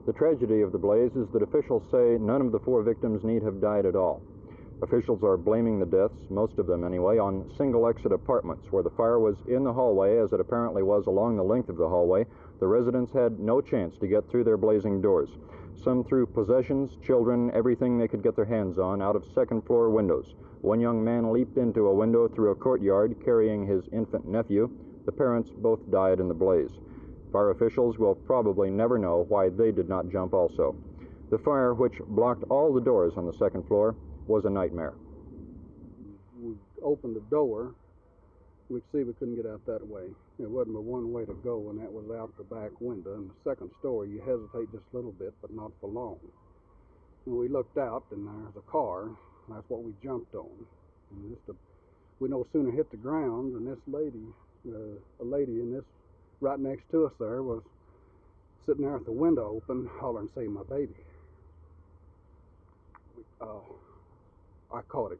The tragedy of the blaze is that officials say none of the 4 victims need have died at all. Officials are blaming the deaths, most of them anyway, on single-exit apartments where the fire was in the hallway, as it apparently was along the length of the hallway. The residents had no chance to get through their blazing doors. Some threw possessions, children, everything they could get their hands on out of second-floor windows. One young man leaped into a window through a courtyard carrying his infant nephew. The parents both died in the blaze. Fire officials will probably never know why they did not jump also. The fire, which blocked all the doors on the second floor, was a nightmare. We opened the door. We could see we couldn't get out that way. There wasn't but one way to go, and that was out the back window. In the second story, you hesitate just a little bit, but not for long. And we looked out, and there's a car. That's what we jumped on. And we no sooner hit the ground than this lady, a lady in this right next to us there, was sitting there with the window open, hollering, "Save my baby." I caught it.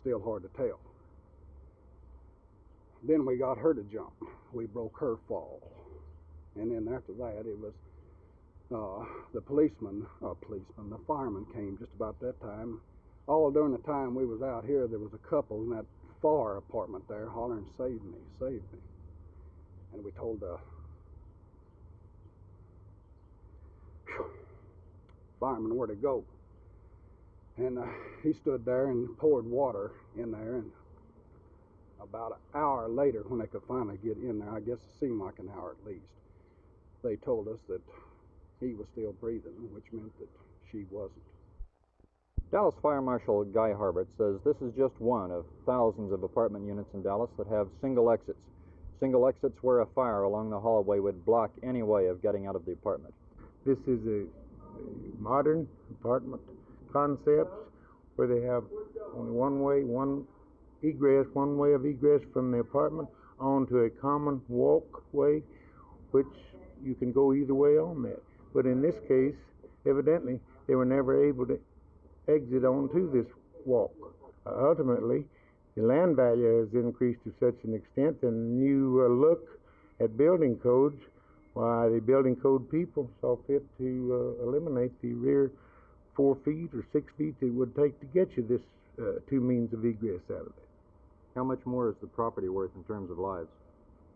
Still hard to tell. Then we got her to jump. We broke her fall. And then after that, it was the the fireman came just about that time. All during the time we was out here, there was a couple in that far apartment there hollering, "Save me, save me." And we told the fireman where to go. And he stood there and poured water in there, and about an hour later, when they could finally get in there, I guess it seemed like an hour at least, they told us that he was still breathing, which meant that she wasn't. Dallas Fire Marshal Guy Harbert says this is just one of thousands of apartment units in Dallas that have single exits. Single exits where a fire along the hallway would block any way of getting out of the apartment. This is a modern apartment concept where they have only one way of egress from the apartment onto a common walkway, which you can go either way on that. But in this case, evidently, they were never able to exit onto this walk. Ultimately, the land value has increased to such an extent, and you look at building codes, why the building code people saw fit to eliminate the rear 4 feet or 6 feet it would take to get you this 2 means of egress out of it. How much more is the property worth in terms of lives?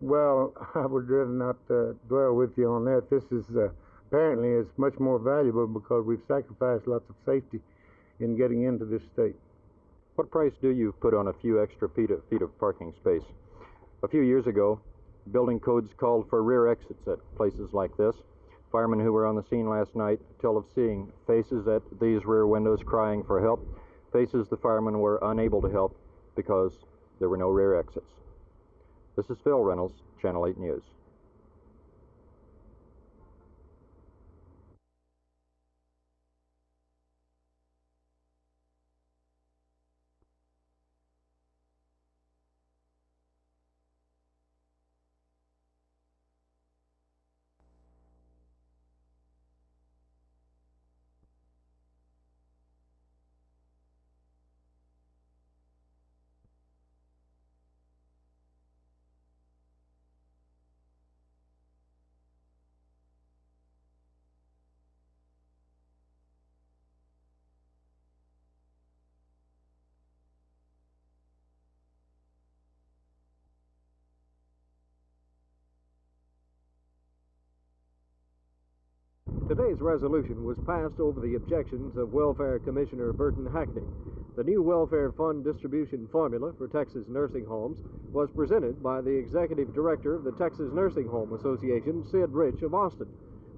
Well, I would rather not dwell with you on that. This is apparently is much more valuable because we've sacrificed lots of safety in getting into this state. What price do you put on a few extra feet of parking space? A few years ago, building codes called for rear exits at places like this. Firemen who were on the scene last night tell of seeing faces at these rear windows crying for help, faces the firemen were unable to help because there were no rear exits. This is Phil Reynolds, Channel 8 News. Today's resolution was passed over the objections of Welfare Commissioner Burton Hackney. The new welfare fund distribution formula for Texas nursing homes was presented by the Executive Director of the Texas Nursing Home Association, Sid Rich of Austin.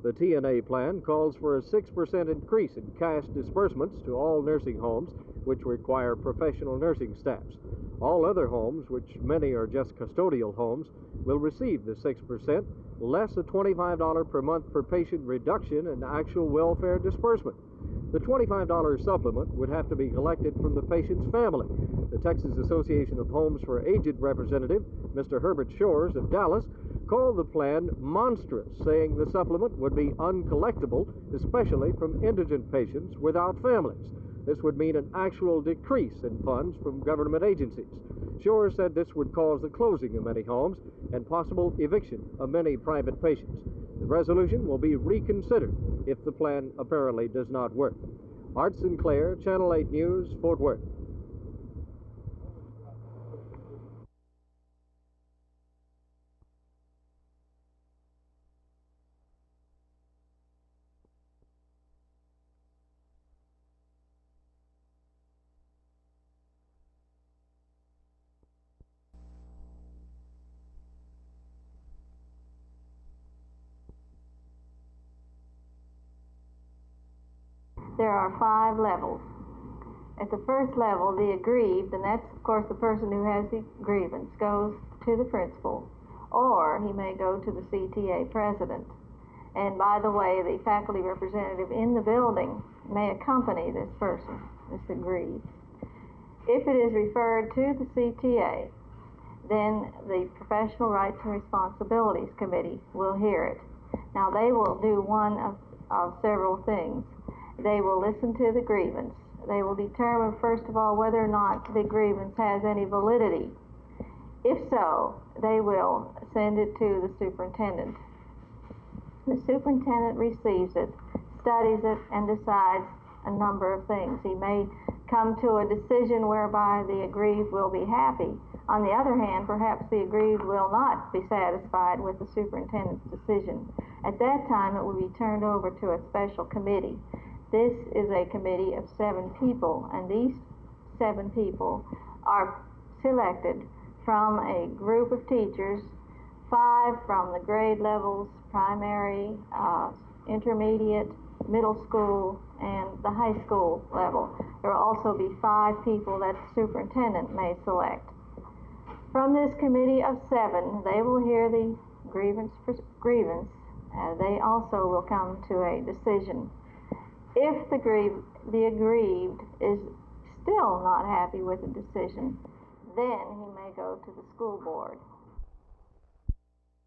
The TNHA plan calls for a 6% increase in cash disbursements to all nursing homes which require professional nursing staffs. All other homes, which many are just custodial homes, will receive the 6%, less a $25 per month per patient reduction in actual welfare disbursement. The $25 supplement would have to be collected from the patient's family. The Texas Association of Homes for Aged representative, Mr. Herbert Shore of Dallas, called the plan monstrous, saying the supplement would be uncollectible, especially from indigent patients without families. This would mean an actual decrease in funds from government agencies. Shore said this would cause the closing of many homes and possible eviction of many private patients. The resolution will be reconsidered if the plan apparently does not work. Art Sinclair, Channel 8 News, Fort Worth. There are 5 levels. At the first level, the aggrieved, and that's of course the person who has the grievance, goes to the principal, or he may go to the CTA president. And by the way, the faculty representative in the building may accompany this person, this aggrieved. If it is referred to the CTA, then the Professional Rights and Responsibilities Committee will hear it. Now they will do one of several things. They will listen to the grievance. They will determine, first of all, whether or not the grievance has any validity. If so, they will send it to the superintendent. The superintendent receives it, studies it, and decides a number of things. He may come to a decision whereby the aggrieved will be happy. On the other hand, perhaps the aggrieved will not be satisfied with the superintendent's decision. At that time, it will be turned over to a special committee. This is a committee of 7 people, and these 7 people are selected from a group of teachers, 5 from the grade levels, primary, intermediate, middle school, and the high school level. There will also be 5 people that the superintendent may select. From this committee of 7, they will hear the grievance. They also will come to a decision. If the aggrieved is still not happy with the decision, then he may go to the school board.